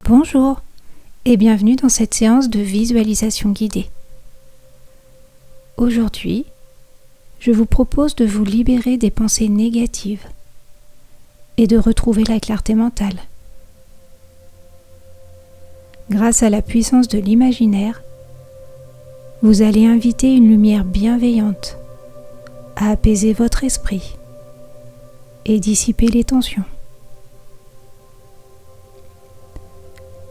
Bonjour et bienvenue dans cette séance de visualisation guidée. Aujourd'hui, je vous propose de vous libérer des pensées négatives et de retrouver la clarté mentale. Grâce à la puissance de l'imaginaire, vous allez inviter une lumière bienveillante à apaiser votre esprit et dissiper les tensions.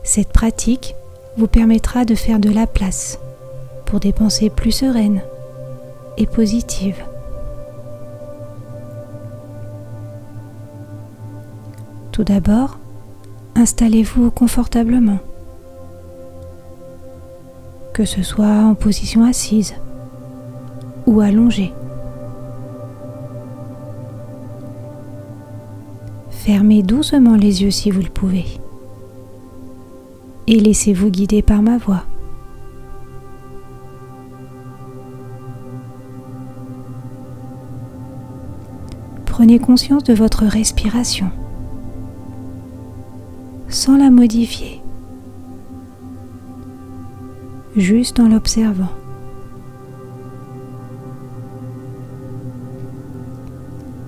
Cette pratique vous permettra de faire de la place pour des pensées plus sereines et positives. Tout d'abord, installez-vous confortablement, que ce soit en position assise ou allongée. Fermez doucement les yeux si vous le pouvez et laissez-vous guider par ma voix. Prenez conscience de votre respiration sans la modifier, juste en l'observant.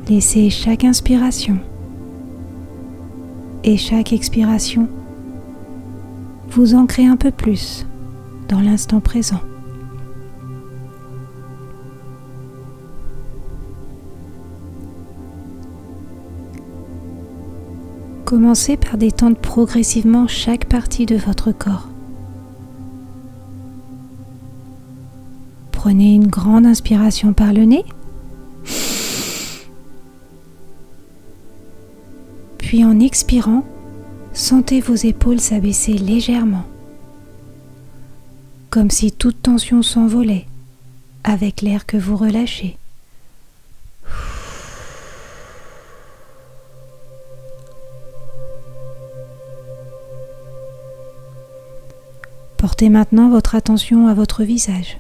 Laissez chaque inspiration et chaque expiration vous ancrer un peu plus dans l'instant présent. Commencez par détendre progressivement chaque partie de votre corps. Prenez une grande inspiration par le nez, puis en expirant, sentez vos épaules s'abaisser légèrement, comme si toute tension s'envolait avec l'air que vous relâchez. Portez maintenant votre attention à votre visage.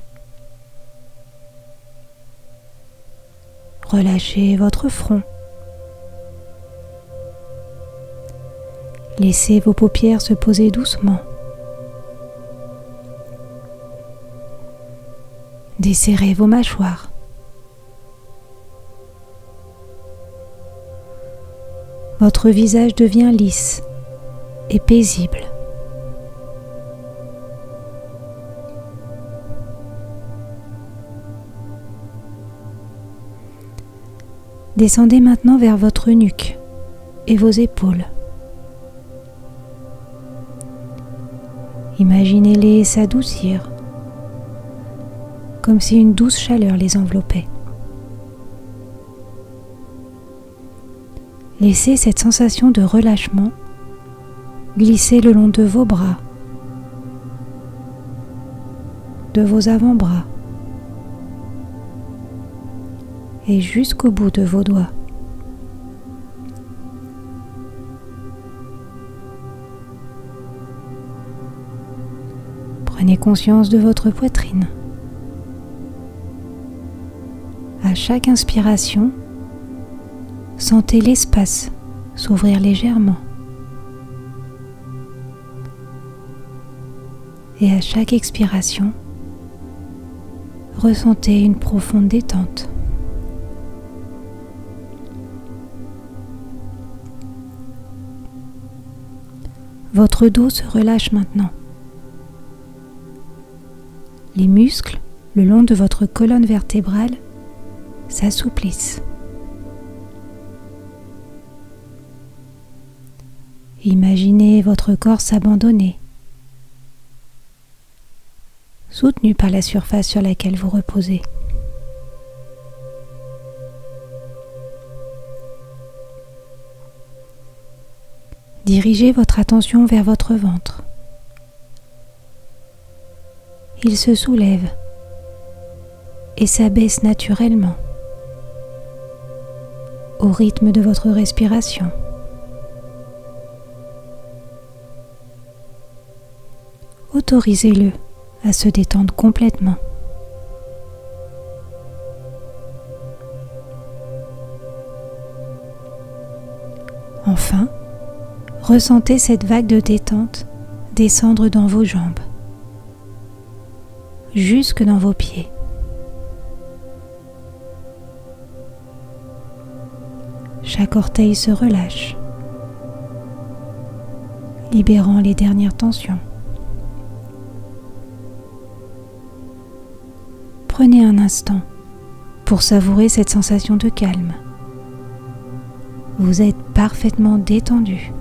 Relâchez votre front. Laissez vos paupières se poser doucement. Desserrez vos mâchoires. Votre visage devient lisse et paisible. Descendez maintenant vers votre nuque et vos épaules. Imaginez-les s'adoucir, comme si une douce chaleur les enveloppait. Laissez cette sensation de relâchement glisser le long de vos bras, de vos avant-bras et jusqu'au bout de vos doigts. Prenez conscience de votre poitrine. À chaque inspiration, sentez l'espace s'ouvrir légèrement. Et à chaque expiration, ressentez une profonde détente. Votre dos se relâche maintenant. Les muscles le long de votre colonne vertébrale s'assouplissent. Imaginez votre corps s'abandonner, soutenu par la surface sur laquelle vous reposez. Dirigez votre attention vers votre ventre. Il se soulève et s'abaisse naturellement au rythme de votre respiration. Autorisez-le à se détendre complètement. Enfin, ressentez cette vague de détente descendre dans vos jambes, jusque dans vos pieds. Chaque orteil se relâche, libérant les dernières tensions. Prenez un instant pour savourer cette sensation de calme. Vous êtes parfaitement détendu.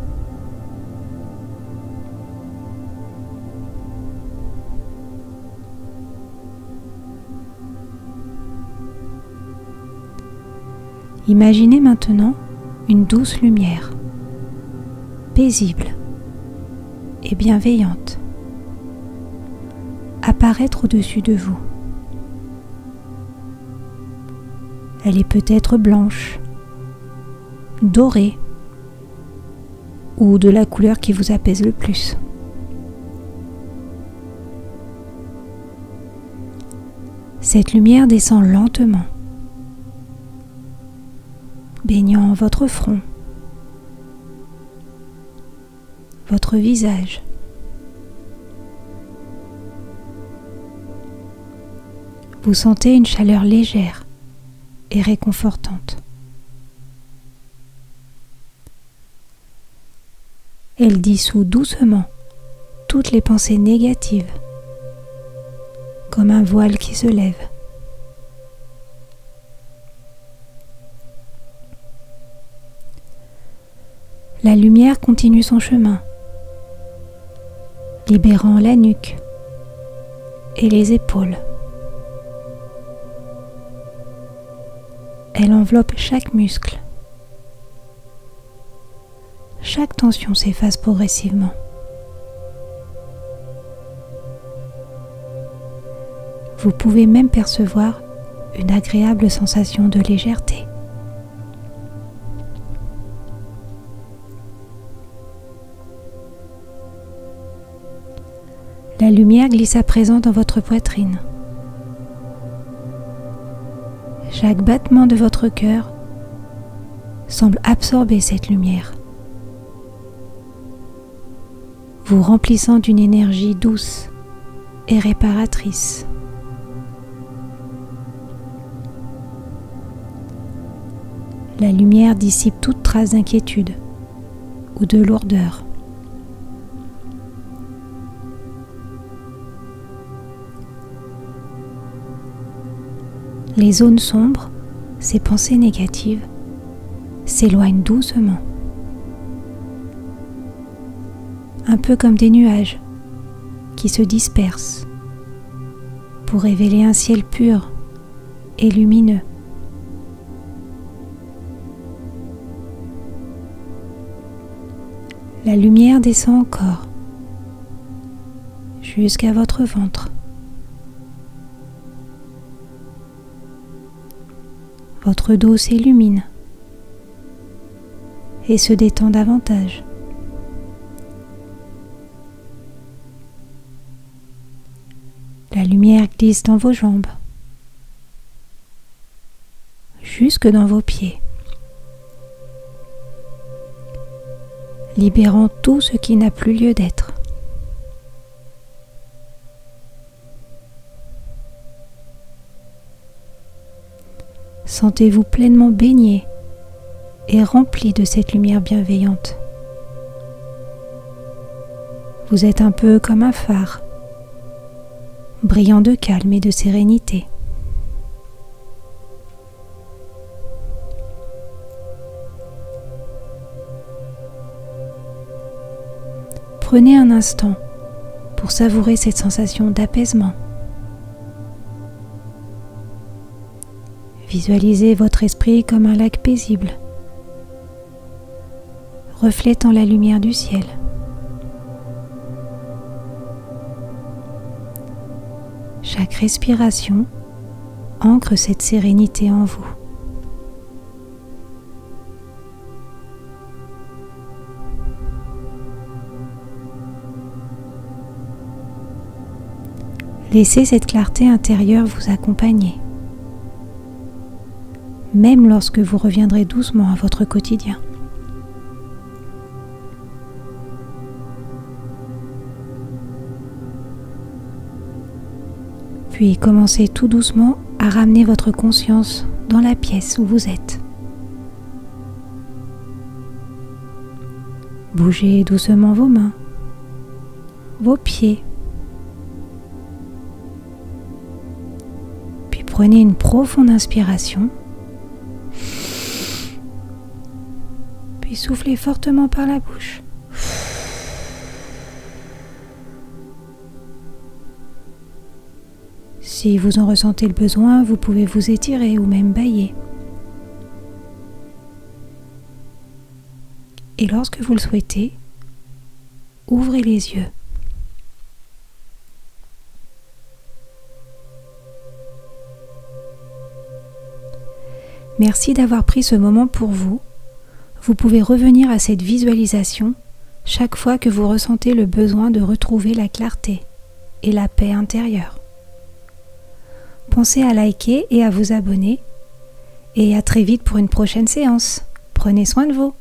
Imaginez maintenant une douce lumière, paisible et bienveillante, apparaître au-dessus de vous. Elle est peut-être blanche, dorée ou de la couleur qui vous apaise le plus. Cette lumière descend lentement, baignant votre front, votre visage. Vous sentez une chaleur légère et réconfortante. Elle dissout doucement toutes les pensées négatives, comme un voile qui se lève. La lumière continue son chemin, libérant la nuque et les épaules. Elle enveloppe chaque muscle. Chaque tension s'efface progressivement. Vous pouvez même percevoir une agréable sensation de légèreté. La lumière glisse à présent dans votre poitrine. Chaque battement de votre cœur semble absorber cette lumière, vous remplissant d'une énergie douce et réparatrice. La lumière dissipe toute trace d'inquiétude ou de lourdeur. Les zones sombres, ces pensées négatives, s'éloignent doucement. Un peu comme des nuages qui se dispersent pour révéler un ciel pur et lumineux. La lumière descend encore jusqu'à votre ventre. Votre dos s'illumine et se détend davantage. La lumière glisse dans vos jambes, jusque dans vos pieds, libérant tout ce qui n'a plus lieu d'être. Sentez-vous pleinement baigné et rempli de cette lumière bienveillante. Vous êtes un peu comme un phare, brillant de calme et de sérénité. Prenez un instant pour savourer cette sensation d'apaisement. Visualisez votre esprit comme un lac paisible, reflétant la lumière du ciel. Chaque respiration ancre cette sérénité en vous. Laissez cette clarté intérieure vous accompagner, même lorsque vous reviendrez doucement à votre quotidien. Puis commencez tout doucement à ramener votre conscience dans la pièce où vous êtes. Bougez doucement vos mains, vos pieds. Puis prenez une profonde inspiration. Puis soufflez fortement par la bouche. Si vous en ressentez le besoin, vous pouvez vous étirer ou même bâiller. Et lorsque vous le souhaitez, ouvrez les yeux. Merci d'avoir pris ce moment pour vous. Vous pouvez revenir à cette visualisation chaque fois que vous ressentez le besoin de retrouver la clarté et la paix intérieure. Pensez à liker et à vous abonner. Et à très vite pour une prochaine séance. Prenez soin de vous.